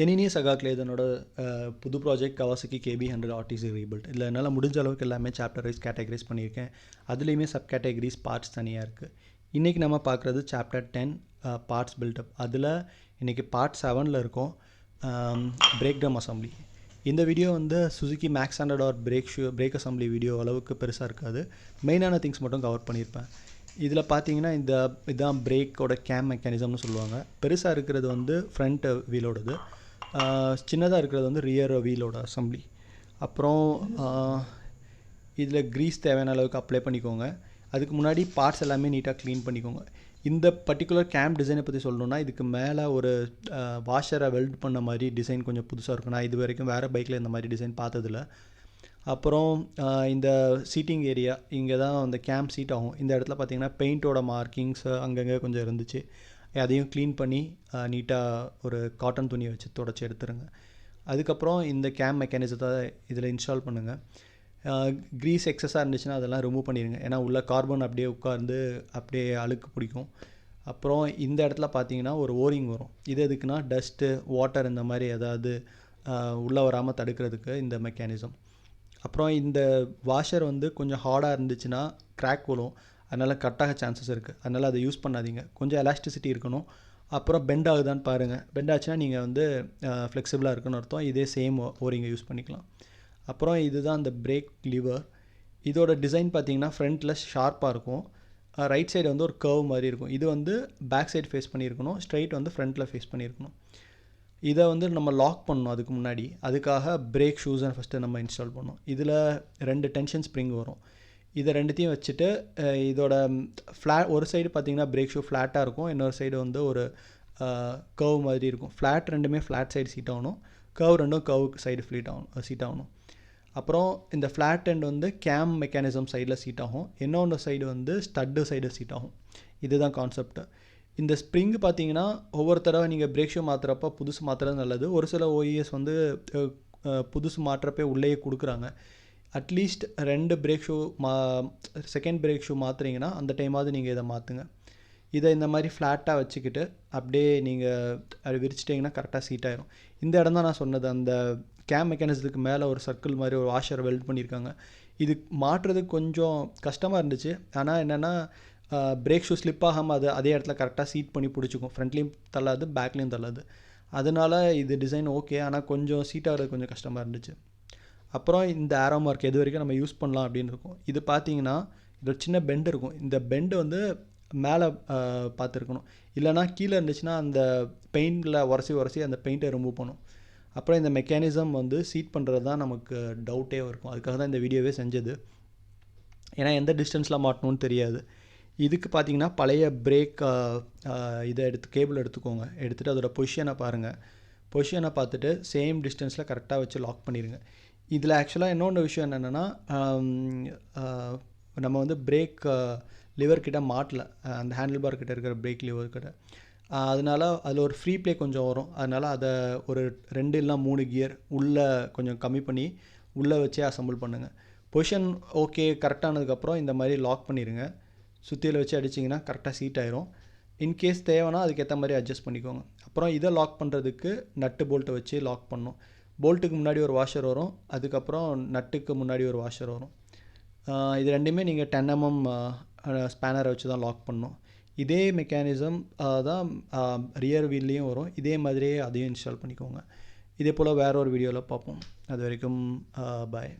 எனினிய சகாக்கில் இதனோட புது project Kawasaki KB100 RTC rebuild. இதில் என்னால் முடிஞ்ச அளவுக்கு எல்லாமே சாப்டர் வைஸ் கேட்டகரைஸ் பண்ணியிருக்கேன். அதுலேயுமே சப் கேட்டகரிஸ் பார்ட்ஸ் தனியாக இருக்குது. இன்றைக்கி நம்ம பார்க்குறது சாப்டர் 10 பார்ட்ஸ் பில்டப். அதில் இன்றைக்கி பார்ட் 7ல் இருக்கும் பிரேக் ட்ரம் அசம்பிளி. இந்த வீடியோ வந்து Suzuki Max hundred R brake assembly video அளவுக்கு பெருசாக இருக்காது. மெயினான திங்ஸ் மட்டும் கவர் பண்ணியிருப்பேன். இதில் பார்த்தீங்கன்னா இதுதான் பிரேக்கோட கேம் மெக்கானிசம்னு சொல்லுவாங்க. பெருசாக இருக்கிறது வந்து ஃப்ரண்ட் வீலோடது, சின்னதாக இருக்கிறது வந்து ரியர் வீலோட அசம்பிளி. அப்புறம் இதில் க்ரீஸ் தேவையான அளவுக்கு அப்ளை பண்ணிக்கோங்க. அதுக்கு முன்னாடி பார்ட்ஸ் எல்லாமே நீட்டாக க்ளீன் பண்ணிக்கோங்க. இந்த பர்டிகுலர் கேம் டிசைனை பற்றி சொல்லணுன்னா, இதுக்கு மேலே ஒரு வாஷரை வெல்ட் பண்ண மாதிரி டிசைன் கொஞ்சம் புதுசாக இருக்கும். நான் இது வரைக்கும் வேறு பைக்கில் இந்த மாதிரி டிசைன் பார்த்ததில்ல. அப்புறம் இந்த சீட்டிங் ஏரியா, இங்கே தான் அந்த கேம் சீட் ஆகும். இந்த இடத்துல பார்த்திங்கன்னா பெயிண்ட்டோட மார்க்கிங்ஸ் அங்கங்கே கொஞ்சம் இருந்துச்சு. அதையும் க்ளீன் பண்ணி நீட்டாக ஒரு காட்டன் துணியை வச்சு தொடச்சி எடுத்துருங்க. அதுக்கப்புறம் இந்த கேம் மெக்கானிசத்தை இதில் இன்ஸ்டால் பண்ணுங்கள். க்ரீஸ் எக்ஸஸாக இருந்துச்சுன்னா அதெல்லாம் ரிமூவ் பண்ணிடுங்க. ஏன்னா உள்ள கார்பன் அப்படியே உட்கார்ந்து அப்படியே அழுக்கு பிடிக்கும். அப்புறம் இந்த இடத்துல பார்த்தீங்கன்னா ஒரு ஓரிங் வரும். இது எதுக்குன்னா டஸ்ட்டு, வாட்டர் இந்த மாதிரி ஏதாவது உள்ளே வராமல் தடுக்கிறதுக்கு இந்த மெக்கானிசம். அப்புறம் இந்த வாஷர் வந்து கொஞ்சம் ஹார்டாக இருந்துச்சுன்னா கிராக் விழும், அதனால் கட்டாக சான்சஸ் இருக்குது. அதனால் அதை யூஸ் பண்ணாதீங்க. கொஞ்சம் எலாஸ்டிசிட்டி இருக்கணும். அப்புறம் பெண்ட் ஆகுதான்னு பாருங்கள். பெண்ட் ஆச்சுன்னா நீங்கள் வந்து ஃப்ளெக்சிபிளாக இருக்குன்னு அர்த்தம். இதே சேம் ஓரிங்கை யூஸ் பண்ணிக்கலாம். அப்புறம் இதுதான் இந்த பிரேக் லிவர். இதோட டிசைன் பார்த்தீங்கன்னா ஃப்ரண்ட்டில் ஷார்ப்பாக இருக்கும், ரைட் சைடு வந்து ஒரு கர்வ் மாதிரி இருக்கும். இது வந்து பேக் சைடு ஃபேஸ் பண்ணியிருக்கணும், ஸ்ட்ரைட் வந்து ஃப்ரண்ட்டில் ஃபேஸ் பண்ணியிருக்கணும். இதை வந்து நம்ம லாக் பண்ணணும். அதுக்கு முன்னாடி அதுக்காக பிரேக் ஷூஸை ஃபஸ்ட்டு நம்ம இன்ஸ்டால் பண்ணணும். இதில் 2 டென்ஷன் ஸ்ப்ரிங் வரும். இதை ரெண்டுத்தையும் வச்சுட்டு இதோட ஒரு சைடு பார்த்திங்கன்னா பிரேக் ஷூ ஃப்ளாட்டாக இருக்கும், இன்னொரு சைடு வந்து ஒரு கர்வ் மாதிரி இருக்கும். ஃப்ளாட் ரெண்டுமே ஃப்ளாட் சைடு சீட் ஆகணும், கர்வ் ரெண்டும் கர்வ் சைடு சீட் ஆகணும். அப்புறம் இந்த ஃப்ளாட் எண்ட் வந்து கேம் மெக்கானிசம் சைடில் சீட் ஆகும், இன்னொன்று சைடு வந்து ஸ்டட்டு சைடு சீட் ஆகும். இதுதான் கான்செப்ட். இந்த ஸ்ப்ரிங் பார்த்தீங்கன்னா ஒவ்வொரு தடவை நீங்கள் பிரேக் ஷூ மாற்றுறப்ப புதுசு மாற்றுறது நல்லது. ஒரு சில OES வந்து புதுசு மாற்றுறப்பே உள்ளேயே கொடுக்குறாங்க. At least 2 brake shoe second brake shoe மாற்றுறீங்கன்னா அந்த டைமாவது நீங்கள் இதை மாற்றுங்க. இதை இந்த மாதிரி ஃப்ளாட்டாக வச்சுக்கிட்டு அப்படியே நீங்கள் அது விரிச்சிட்டிங்கன்னா கரெக்டாக சீட் ஆயிரும். இந்த இடம் தான் நான் சொன்னது, அந்த கேம் மெக்கானிசத்துக்கு மேலே ஒரு சர்க்கிள் மாதிரி ஒரு வாஷர் வெல்ட் பண்ணியிருக்காங்க. இது மாட்டுறதுக்கு கொஞ்சம் கஷ்டமாக இருந்துச்சு. ஆனால் என்னென்னா பிரேக் ஷூ ஸ்லிப் ஆகாமல் அதே இடத்துல கரெக்டாக சீட் பண்ணி பிடிச்சிக்கும். ஃப்ரண்ட்லேயும் தள்ளாது, பேக்லேயும் தள்ளாது. அதனால் இது டிசைன் ஓகே, ஆனால் கொஞ்சம் சீட் ஆகிறது கொஞ்சம் கஷ்டமாக இருந்துச்சு. அப்புறம் இந்த ஆரோ மார்க் எது வரைக்கும் நம்ம யூஸ் பண்ணலாம் அப்படின்னு இருக்கும். இது பார்த்தீங்கன்னா இது ஒரு சின்ன பெண்டு இருக்கும். இந்த பெண்டு வந்து மேலே பார்த்துருக்கணும், இல்லைனா கீழே இருந்துச்சுன்னா அந்த பெயிண்டில் உரசி அந்த பெயிண்ட்டை ரிமூவ் பண்ணும். அப்புறம் இந்த மெக்கானிசம் வந்து சீட் பண்ணுறது தான் நமக்கு டவுட்டே இருக்கும். அதுக்காக தான் இந்த வீடியோவே செஞ்சது. ஏன்னா எந்த டிஸ்டன்ஸில் மாட்டணும்னு தெரியாது. இதுக்கு பார்த்தீங்கன்னா பழைய பிரேக் இதை கேபிள் எடுத்துக்கோங்க. எடுத்துகிட்டு அதோட பொசிஷனை பாருங்கள். பொசிஷனை பார்த்துட்டு சேம் டிஸ்டன்ஸில் கரெக்டாக வச்சு லாக் பண்ணிடுங்க. இதில் ஆக்சுவலாக இன்னொன்று விஷயம் என்னென்னா, நம்ம வந்து பிரேக் லிவர் கிட்ட மாட்டல, அந்த ஹேண்டில் பார் கிட்ட இருக்கிற பிரேக் லிவர் கிட்ட. அதனால் அதில் ஒரு ஃப்ரீ ப்ளே கொஞ்சம் வரும். அதனால் அதை ஒரு 2 இல்லைனா 3 கியர் உள்ளே கொஞ்சம் கம்மி பண்ணி உள்ளே வச்சே அசம்பிள் பண்ணுங்கள். பொசிஷன் ஓகே கரெக்டானதுக்கப்புறம் இந்த மாதிரி லாக் பண்ணிடுங்க. சுற்றியில் வச்சு அடிச்சிங்கன்னா கரெக்டாக சீட் ஆயிரும். இன்கேஸ் தேவைன்னா அதுக்கேற்ற மாதிரி அட்ஜஸ்ட் பண்ணிக்கோங்க. அப்புறம் இதை லாக் பண்ணுறதுக்கு நட்டு போல்ட்டை வச்சு லாக் பண்ணணும். போல்ட்டுக்கு முன்னாடி ஒரு வாஷர் வரும், அதுக்கப்புறம் நட்டுக்கு முன்னாடி ஒரு வாஷர் வரும். இது ரெண்டுமே நீங்கள் 10 mm ஸ்பேனரை வச்சு தான் லாக் பண்ணணும். இதே மெக்கானிசம் தான் ரியர் வீல்லையும் வரும். இதே மாதிரியே அதையும் இன்ஸ்டால் பண்ணிக்கோங்க. இதே போல் வேறு ஒரு வீடியோவில் பார்ப்போம். அது வரைக்கும் பாய்.